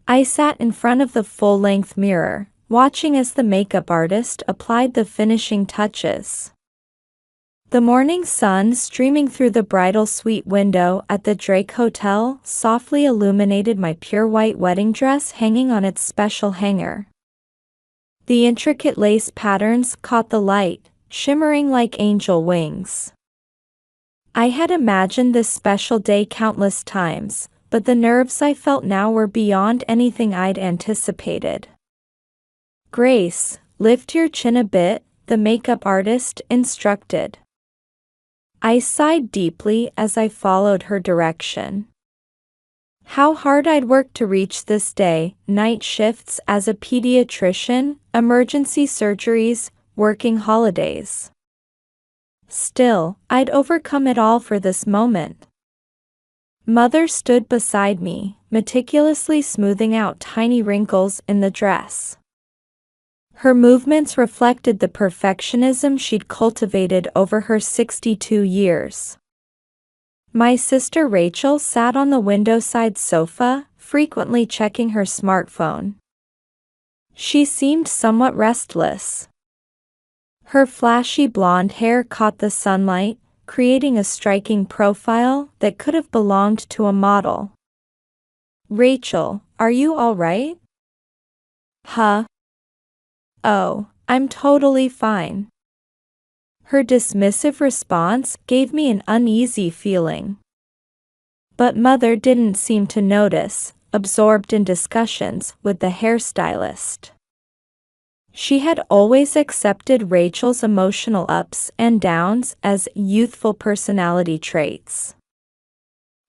I sat in front of the full-length mirror, watching as the makeup artist applied the finishing touches. The morning sun streaming through the bridal suite window at the Drake Hotel softly illuminated my pure white wedding dress hanging on its special hanger. The intricate lace patterns caught the light, shimmering like angel wings. I had imagined this special day countless times, but the nerves I felt now were beyond anything I'd anticipated. "Grace, lift your chin a bit," the makeup artist instructed. I sighed deeply as I followed her direction. How hard I'd worked to reach this day: night shifts as a pediatrician, emergency surgeries, working holidays. Still, I'd overcome it all for this moment. Mother stood beside me, meticulously smoothing out tiny wrinkles in the dress. Her movements reflected the perfectionism she'd cultivated over her 62 years. My sister Rachel sat on the window-side sofa, frequently checking her smartphone. She seemed somewhat restless. Her flashy blonde hair caught the sunlight, creating a striking profile that could have belonged to a model. "Rachel, are you all right?" "Huh? Oh, I'm totally fine." Her dismissive response gave me an uneasy feeling. But Mother didn't seem to notice, absorbed in discussions with the hairstylist. She had always accepted Rachel's emotional ups and downs as youthful personality traits.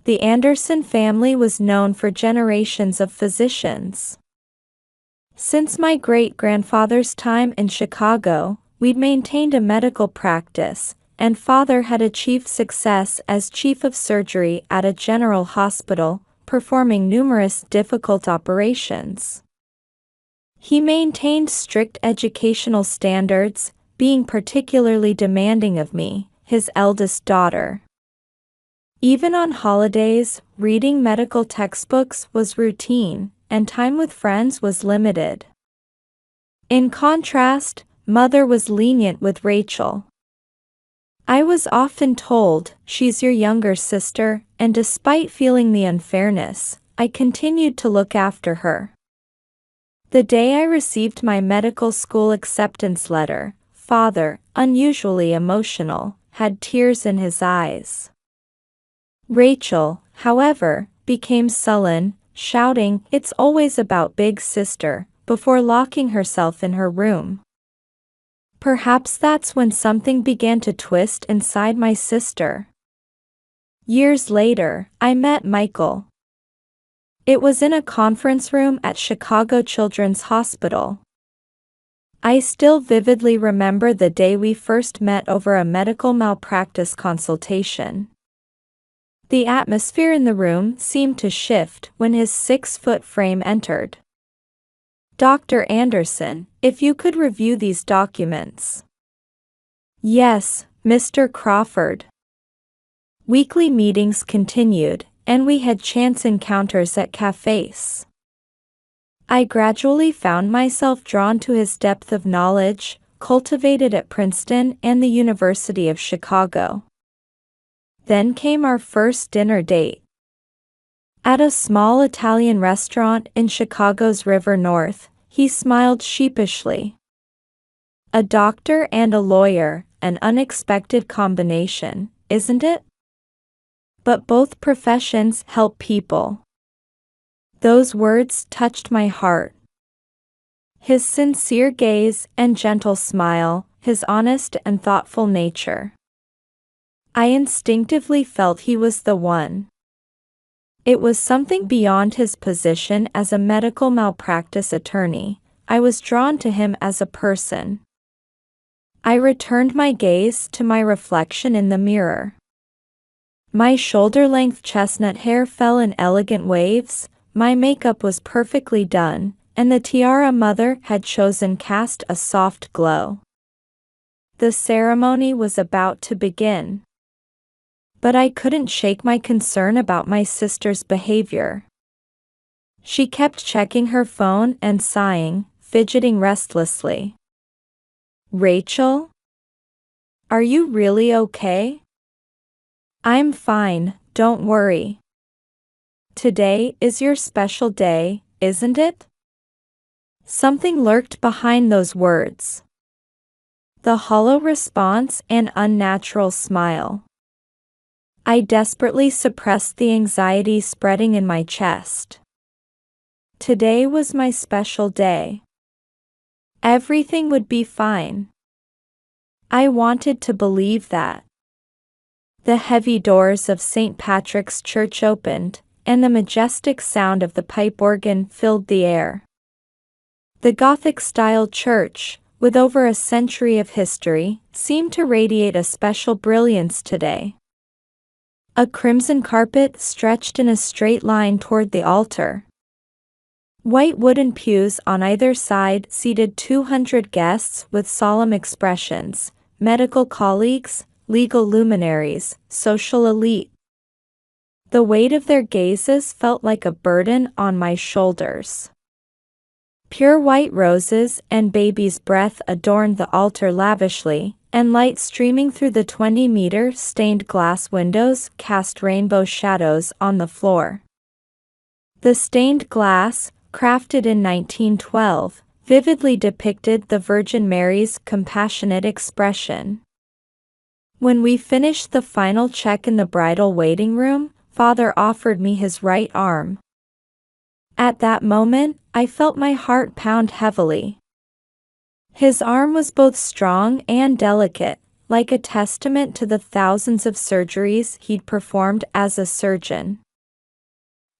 The Anderson family was known for generations of physicians. Since my great-grandfather's time in Chicago, we'd maintained a medical practice, and Father had achieved success as chief of surgery at a general hospital, performing numerous difficult operations. He maintained strict educational standards, being particularly demanding of me, his eldest daughter. Even on holidays, reading medical textbooks was routine, and time with friends was limited. In contrast, Mother was lenient with Rachel. I was often told, "She's your younger sister," and despite feeling the unfairness, I continued to look after her. The day I received my medical school acceptance letter, Father, unusually emotional, had tears in his eyes. Rachel, however, became sullen, shouting, "It's always about big sister," before locking herself in her room. Perhaps that's when something began to twist inside my sister. Years later, I met Michael. It was in a conference room at Chicago Children's Hospital. I still vividly remember the day we first met over a medical malpractice consultation. The atmosphere in the room seemed to shift when his 6-foot frame entered. "Dr. Anderson, if you could review these documents." "Yes, Mr. Crawford." Weekly meetings continued, and we had chance encounters at cafes. I gradually found myself drawn to his depth of knowledge, cultivated at Princeton and the University of Chicago. Then came our first dinner date. At a small Italian restaurant in Chicago's River North, he smiled sheepishly. A doctor and a lawyer, an unexpected combination, isn't it? But both professions help people. Those words touched my heart. His sincere gaze and gentle smile, his honest and thoughtful nature. I instinctively felt he was the one. It was something beyond his position as a medical malpractice attorney. I was drawn to him as a person. I returned my gaze to my reflection in the mirror. My shoulder-length chestnut hair fell in elegant waves, my makeup was perfectly done, and the tiara Mother had chosen cast a soft glow. The ceremony was about to begin. But I couldn't shake my concern about my sister's behavior. She kept checking her phone and sighing, fidgeting restlessly. Rachel? Are you really okay? I'm fine, don't worry. Today is your special day, isn't it? Something lurked behind those words. The hollow response and unnatural smile. I desperately suppressed the anxiety spreading in my chest. Today was my special day. Everything would be fine. I wanted to believe that. The heavy doors of St. Patrick's Church opened, and the majestic sound of the pipe organ filled the air. The Gothic-style church, with over a century of history, seemed to radiate a special brilliance today. A crimson carpet stretched in a straight line toward the altar. White wooden pews on either side seated 200 guests with solemn expressions, medical colleagues, legal luminaries, social elite. The weight of their gazes felt like a burden on my shoulders. Pure white roses and baby's breath adorned the altar lavishly, and light streaming through the 20-meter stained glass windows cast rainbow shadows on the floor. The stained glass, crafted in 1912, vividly depicted the Virgin Mary's compassionate expression. When we finished the final check in the bridal waiting room, Father offered me his right arm. At that moment, I felt my heart pound heavily. His arm was both strong and delicate, like a testament to the thousands of surgeries he'd performed as a surgeon.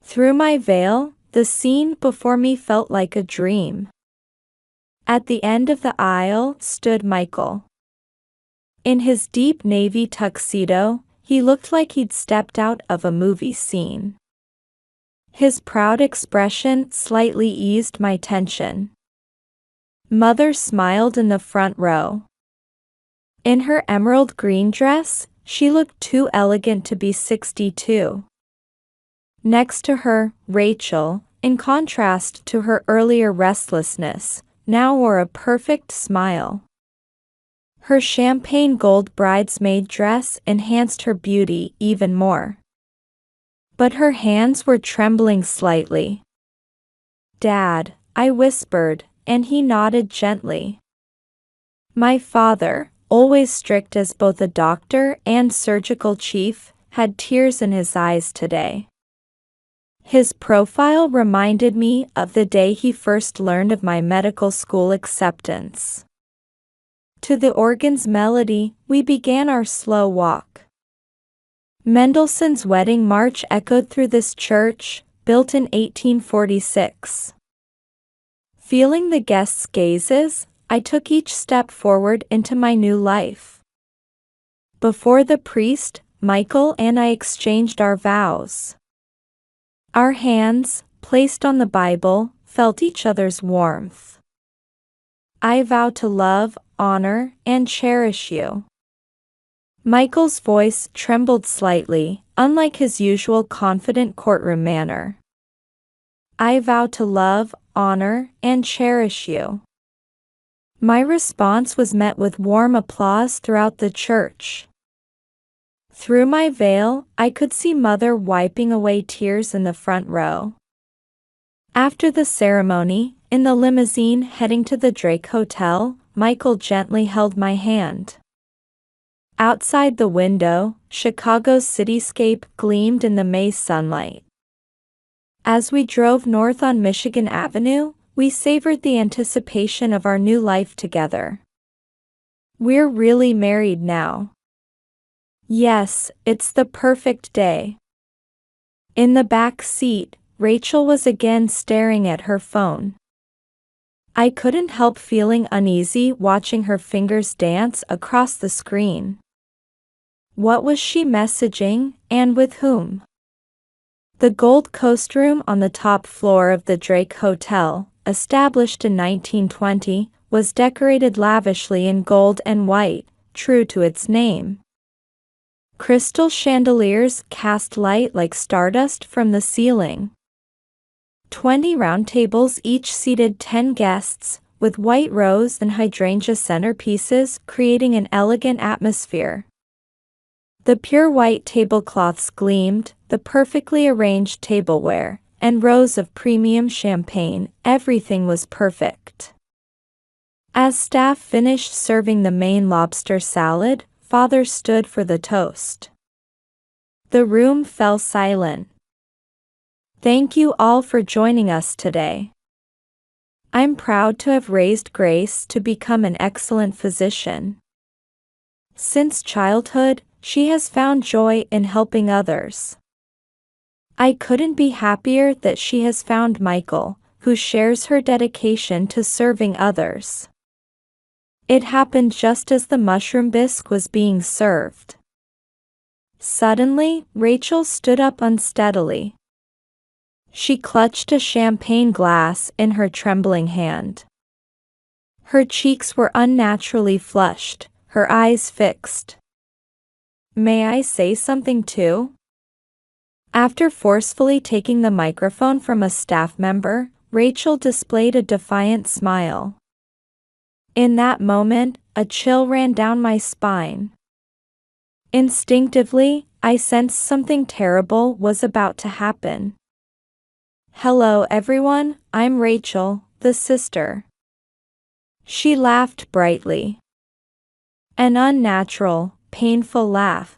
Through my veil, the scene before me felt like a dream. At the end of the aisle stood Michael. In his deep navy tuxedo, he looked like he'd stepped out of a movie scene. His proud expression slightly eased my tension. Mother smiled in the front row. In her emerald green dress, she looked too elegant to be 62. Next to her, Rachel, in contrast to her earlier restlessness, now wore a perfect smile. Her champagne gold bridesmaid dress enhanced her beauty even more. But her hands were trembling slightly. "Dad," I whispered, and he nodded gently. My father, always strict as both a doctor and surgical chief, had tears in his eyes today. His profile reminded me of the day he first learned of my medical school acceptance. To the organ's melody, we began our slow walk. Mendelssohn's Wedding March echoed through this church, built in 1846. Feeling the guests' gazes, I took each step forward into my new life. Before the priest, Michael and I exchanged our vows. Our hands, placed on the Bible, felt each other's warmth. I vow to love, honor, and cherish you. Michael's voice trembled slightly, unlike his usual confident courtroom manner. I vow to love, honor, and cherish you. My response was met with warm applause throughout the church. Through my veil, I could see Mother wiping away tears in the front row. After the ceremony, in the limousine heading to the Drake Hotel, Michael gently held my hand. Outside the window, Chicago's cityscape gleamed in the May sunlight. As we drove north on Michigan Avenue, we savored the anticipation of our new life together. We're really married now. Yes, it's the perfect day. In the back seat, Rachel was again staring at her phone. I couldn't help feeling uneasy watching her fingers dance across the screen. What was she messaging, and with whom? The Gold Coast room on the top floor of the Drake Hotel, established in 1920, was decorated lavishly in gold and white, true to its name. Crystal chandeliers cast light like stardust from the ceiling. 20 round tables each seated 10 guests, with white rose and hydrangea centerpieces creating an elegant atmosphere. The pure white tablecloths gleamed, the perfectly arranged tableware, and rows of premium champagne, everything was perfect. As staff finished serving the main lobster salad, Father stood for the toast. The room fell silent. Thank you all for joining us today. I'm proud to have raised Grace to become an excellent physician. Since childhood, she has found joy in helping others. I couldn't be happier that she has found Michael, who shares her dedication to serving others. It happened just as the mushroom bisque was being served. Suddenly, Rachel stood up unsteadily. She clutched a champagne glass in her trembling hand. Her cheeks were unnaturally flushed, her eyes fixed. May I say something too? After forcefully taking the microphone from a staff member, Rachel displayed a defiant smile. In that moment, a chill ran down my spine. Instinctively, I sensed something terrible was about to happen. Hello everyone, I'm Rachel, the sister. She laughed brightly. An unnatural, painful laugh.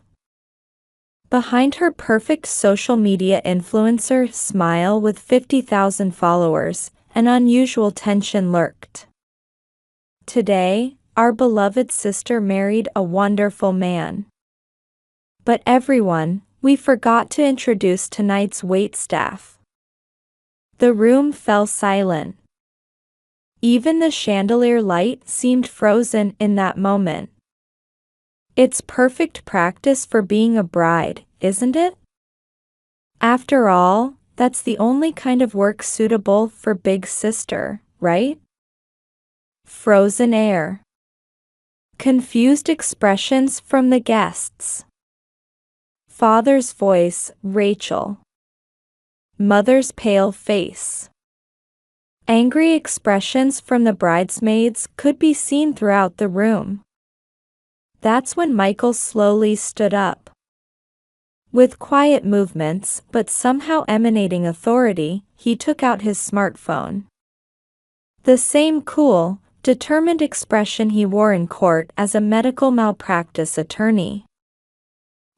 Behind her perfect social media influencer smile with 50,000 followers, an unusual tension lurked. Today, our beloved sister married a wonderful man. But everyone, we forgot to introduce tonight's waitstaff. The room fell silent. Even the chandelier light seemed frozen in that moment. It's perfect practice for being a bride, isn't it? After all, that's the only kind of work suitable for Big Sister, right? Frozen air. Confused expressions from the guests. Father's voice, Rachel. Mother's pale face. Angry expressions from the bridesmaids could be seen throughout the room. That's when Michael slowly stood up. With quiet movements but somehow emanating authority, he took out his smartphone. The same cool, determined expression he wore in court as a medical malpractice attorney.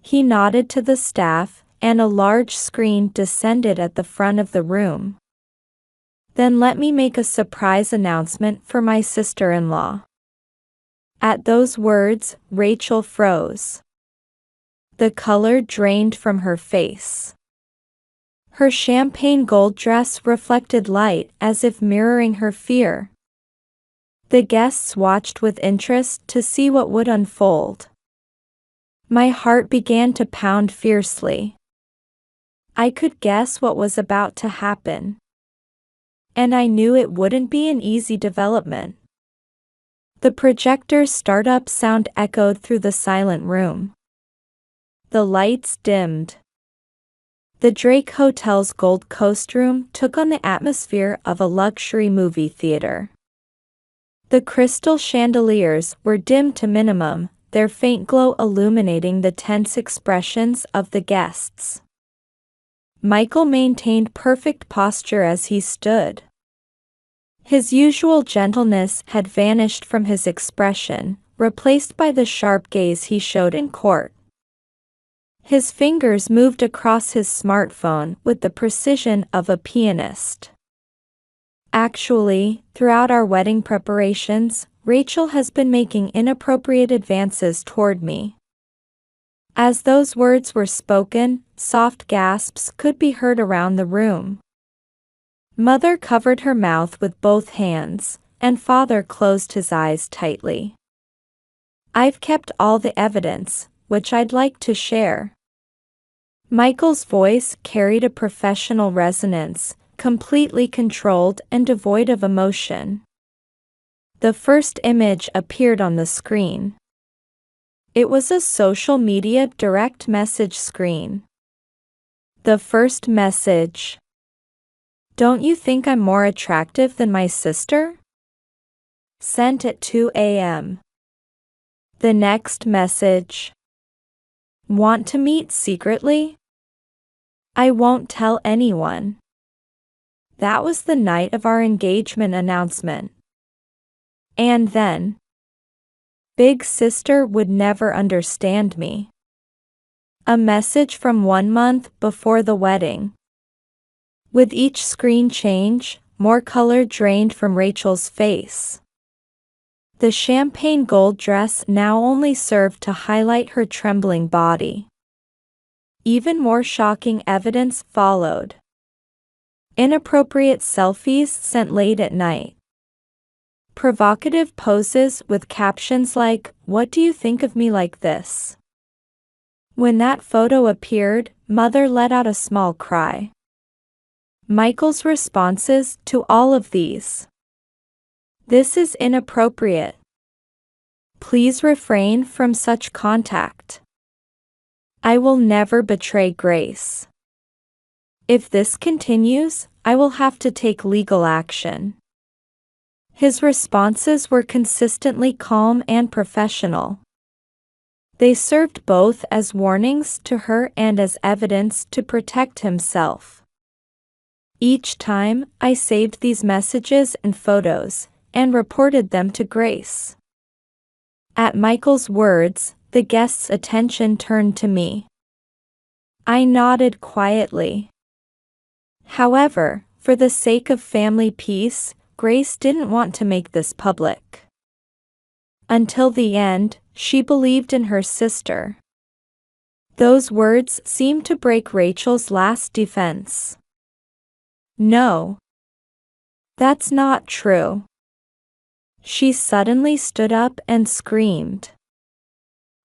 He nodded to the staff, and a large screen descended at the front of the room. Then let me make a surprise announcement for my sister-in-law. At those words, Rachel froze. The color drained from her face. Her champagne gold dress reflected light as if mirroring her fear. The guests watched with interest to see what would unfold. My heart began to pound fiercely. I could guess what was about to happen. And I knew it wouldn't be an easy development. The projector's startup sound echoed through the silent room. The lights dimmed. The Drake Hotel's Gold Coast room took on the atmosphere of a luxury movie theater. The crystal chandeliers were dimmed to minimum, their faint glow illuminating the tense expressions of the guests. Michael maintained perfect posture as he stood. His usual gentleness had vanished from his expression, replaced by the sharp gaze he showed in court. His fingers moved across his smartphone with the precision of a pianist. Actually, throughout our wedding preparations, Rachel has been making inappropriate advances toward me. As those words were spoken, soft gasps could be heard around the room. Mother covered her mouth with both hands, and Father closed his eyes tightly. I've kept all the evidence, which I'd like to share. Michael's voice carried a professional resonance, completely controlled and devoid of emotion. The first image appeared on the screen. It was a social media direct message screen. The first message. Don't you think I'm more attractive than my sister? Sent at 2 a.m. The next message. Want to meet secretly? I won't tell anyone. That was the night of our engagement announcement. And then, big sister would never understand me. A message from 1 month before the wedding. With each screen change, more color drained from Rachel's face. The champagne gold dress now only served to highlight her trembling body. Even more shocking evidence followed. Inappropriate selfies sent late at night. Provocative poses with captions like, "What do you think of me like this?" When that photo appeared, Mother let out a small cry. Michael's responses to all of these. This is inappropriate. Please refrain from such contact. I will never betray Grace. If this continues, I will have to take legal action. His responses were consistently calm and professional. They served both as warnings to her and as evidence to protect himself. Each time, I saved these messages and photos, and reported them to Grace. At Michael's words, the guest's attention turned to me. I nodded quietly. However, for the sake of family peace, Grace didn't want to make this public. Until the end, she believed in her sister. Those words seemed to break Rachel's last defense. No. That's not true. She suddenly stood up and screamed.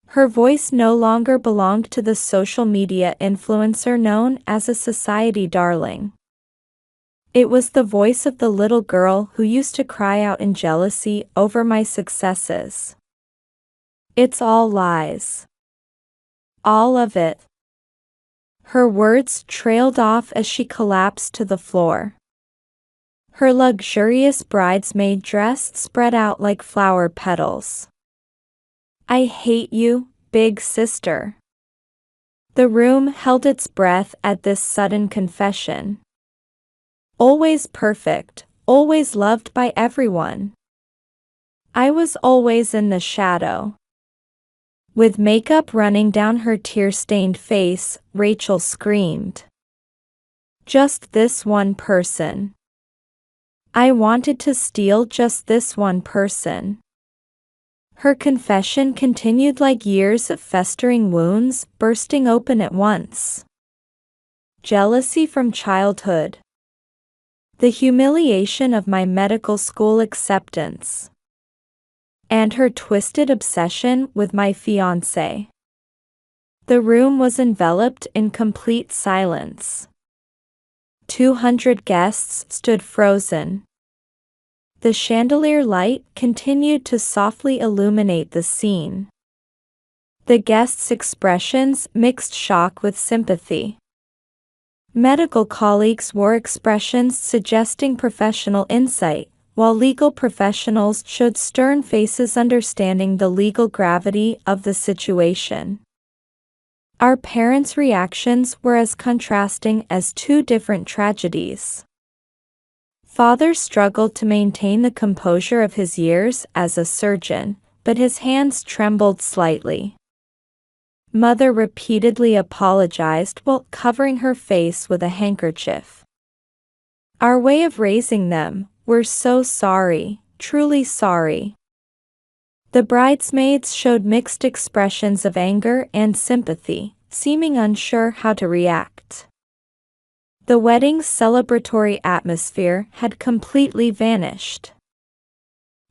Her voice no longer belonged to the social media influencer known as a society darling. It was the voice of the little girl who used to cry out in jealousy over my successes. It's all lies. All of it. Her words trailed off as she collapsed to the floor. Her luxurious bridesmaid dress spread out like flower petals. I hate you, big sister. The room held its breath at this sudden confession. Always perfect, always loved by everyone. I was always in the shadow. With makeup running down her tear-stained face, Rachel screamed. Just this one person. I wanted to steal just this one person. Her confession continued like years of festering wounds bursting open at once. Jealousy from childhood. The humiliation of my medical school acceptance. And her twisted obsession with my fiancé. The room was enveloped in complete silence. 200 guests stood frozen. The chandelier light continued to softly illuminate the scene. The guests' expressions mixed shock with sympathy. Medical colleagues wore expressions suggesting professional insight, while legal professionals showed stern faces understanding the legal gravity of the situation. Our parents' reactions were as contrasting as two different tragedies. Father struggled to maintain the composure of his years as a surgeon, but his hands trembled slightly. Mother repeatedly apologized while covering her face with a handkerchief. Our way of raising them, we're so sorry, truly sorry. The bridesmaids showed mixed expressions of anger and sympathy, seeming unsure how to react. The wedding's celebratory atmosphere had completely vanished.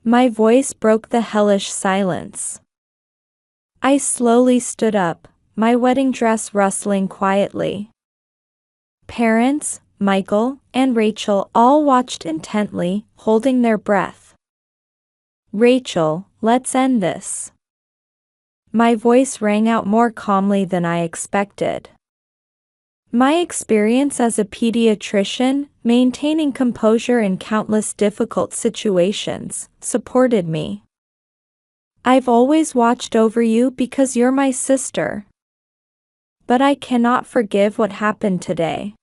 My voice broke the hellish silence. I slowly stood up, my wedding dress rustling quietly. Parents, Michael, and Rachel all watched intently, holding their breath. Rachel, let's end this. My voice rang out more calmly than I expected. My experience as a pediatrician, maintaining composure in countless difficult situations, supported me. I've always watched over you because you're my sister. But I cannot forgive what happened today.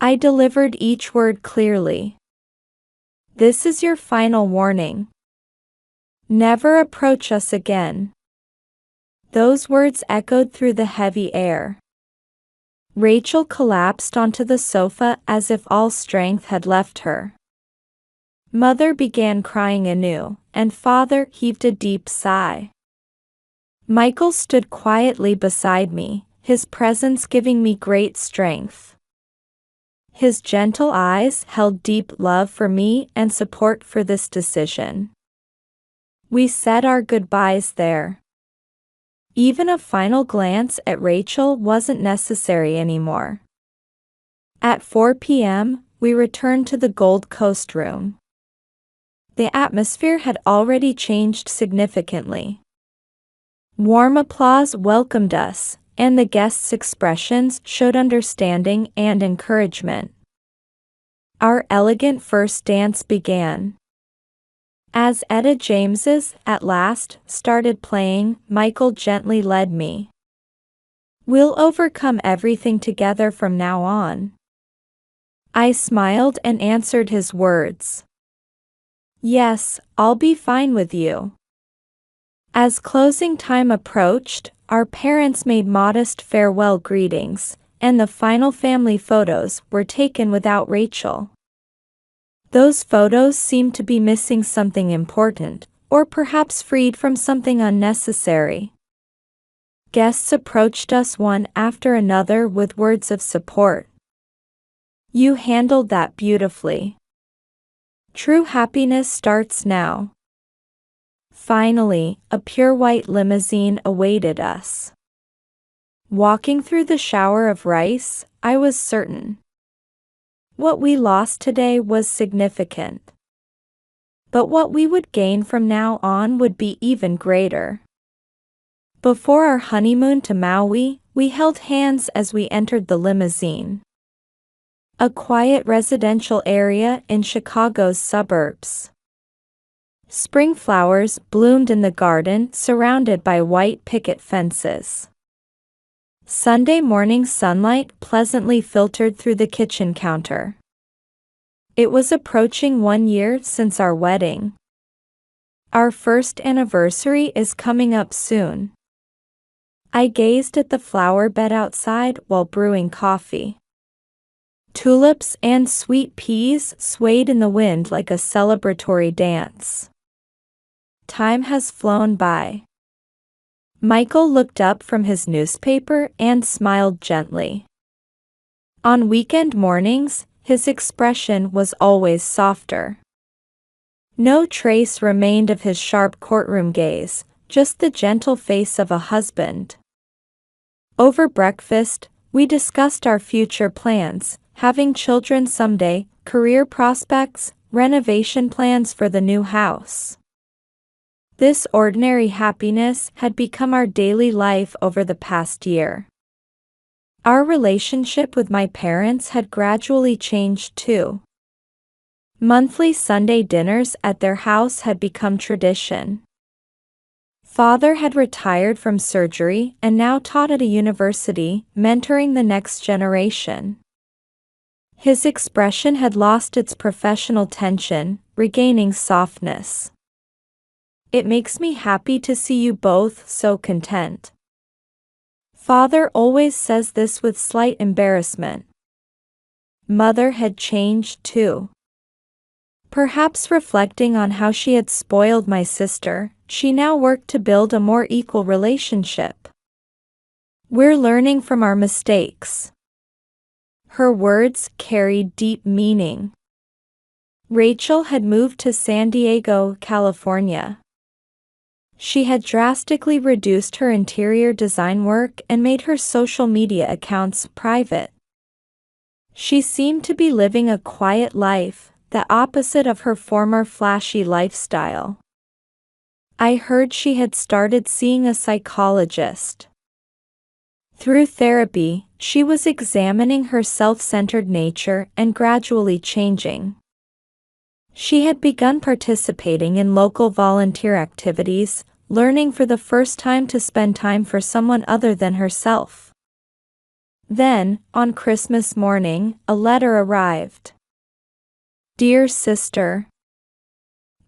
I delivered each word clearly. This is your final warning. Never approach us again. Those words echoed through the heavy air. Rachel collapsed onto the sofa as if all strength had left her. Mother began crying anew, and Father heaved a deep sigh. Michael stood quietly beside me, his presence giving me great strength. His gentle eyes held deep love for me and support for this decision. We said our goodbyes there. Even a final glance at Rachel wasn't necessary anymore. At 4 p.m., we returned to the Gold Coast room. The atmosphere had already changed significantly. Warm applause welcomed us, and the guests' expressions showed understanding and encouragement. Our elegant first dance began. As Etta James's At Last started playing, Michael gently led me. We'll overcome everything together from now on. I smiled and answered his words. Yes, I'll be fine with you. As closing time approached, our parents made modest farewell greetings, and the final family photos were taken without Rachel. Those photos seemed to be missing something important, or perhaps freed from something unnecessary. Guests approached us one after another with words of support. You handled that beautifully. True happiness starts now. Finally, a pure white limousine awaited us. Walking through the shower of rice, I was certain. What we lost today was significant. But what we would gain from now on would be even greater. Before our honeymoon to Maui, we held hands as we entered the limousine. A quiet residential area in Chicago's suburbs. Spring flowers bloomed in the garden surrounded by white picket fences. Sunday morning sunlight pleasantly filtered through the kitchen counter. It was approaching 1 year since our wedding. Our first anniversary is coming up soon. I gazed at the flower bed outside while brewing coffee. Tulips and sweet peas swayed in the wind like a celebratory dance. Time has flown by. Michael looked up from his newspaper and smiled gently. On weekend mornings, his expression was always softer. No trace remained of his sharp courtroom gaze, just the gentle face of a husband. Over breakfast, we discussed our future plans, having children someday, career prospects, renovation plans for the new house. This ordinary happiness had become our daily life over the past year. Our relationship with my parents had gradually changed too. Monthly Sunday dinners at their house had become tradition. Father had retired from surgery and now taught at a university, mentoring the next generation. His expression had lost its professional tension, regaining softness. It makes me happy to see you both so content. Father always says this with slight embarrassment. Mother had changed too. Perhaps reflecting on how she had spoiled my sister, she now worked to build a more equal relationship. We're learning from our mistakes. Her words carried deep meaning. Rachel had moved to San Diego, California. She had drastically reduced her interior design work and made her social media accounts private. She seemed to be living a quiet life, the opposite of her former flashy lifestyle. I heard she had started seeing a psychologist. Through therapy, she was examining her self-centered nature and gradually changing. She had begun participating in local volunteer activities, learning for the first time to spend time for someone other than herself. Then, on Christmas morning, a letter arrived. Dear sister,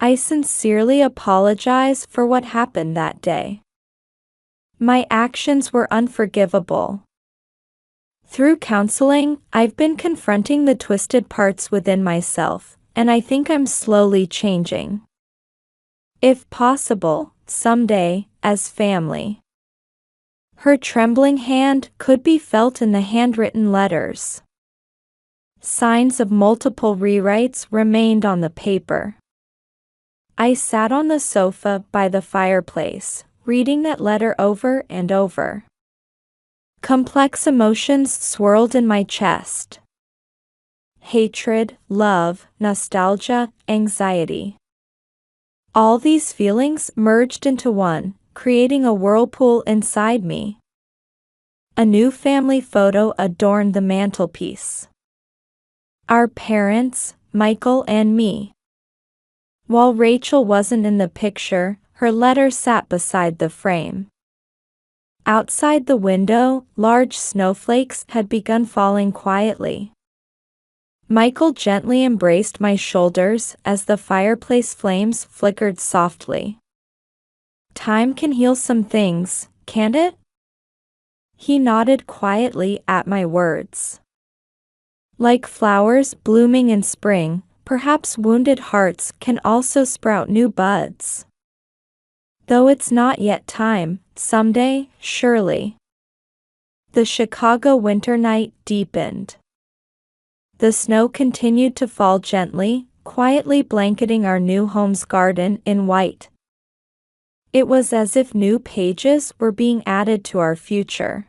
I sincerely apologize for what happened that day. My actions were unforgivable. Through counseling, I've been confronting the twisted parts within myself, and I think I'm slowly changing. If possible, someday, as family. Her trembling hand could be felt in the handwritten letters. Signs of multiple rewrites remained on the paper. I sat on the sofa by the fireplace, reading that letter over and over. Complex emotions swirled in my chest. Hatred, love, nostalgia, anxiety. All these feelings merged into one, creating a whirlpool inside me. A new family photo adorned the mantelpiece. Our parents, Michael and me. While Rachel wasn't in the picture, her letter sat beside the frame. Outside the window, large snowflakes had begun falling quietly. Michael gently embraced my shoulders as the fireplace flames flickered softly. Time can heal some things, can't it? He nodded quietly at my words. Like flowers blooming in spring, perhaps wounded hearts can also sprout new buds. Though it's not yet time, someday, surely. The Chicago winter night deepened. The snow continued to fall gently, quietly blanketing our new home's garden in white. It was as if new pages were being added to our future.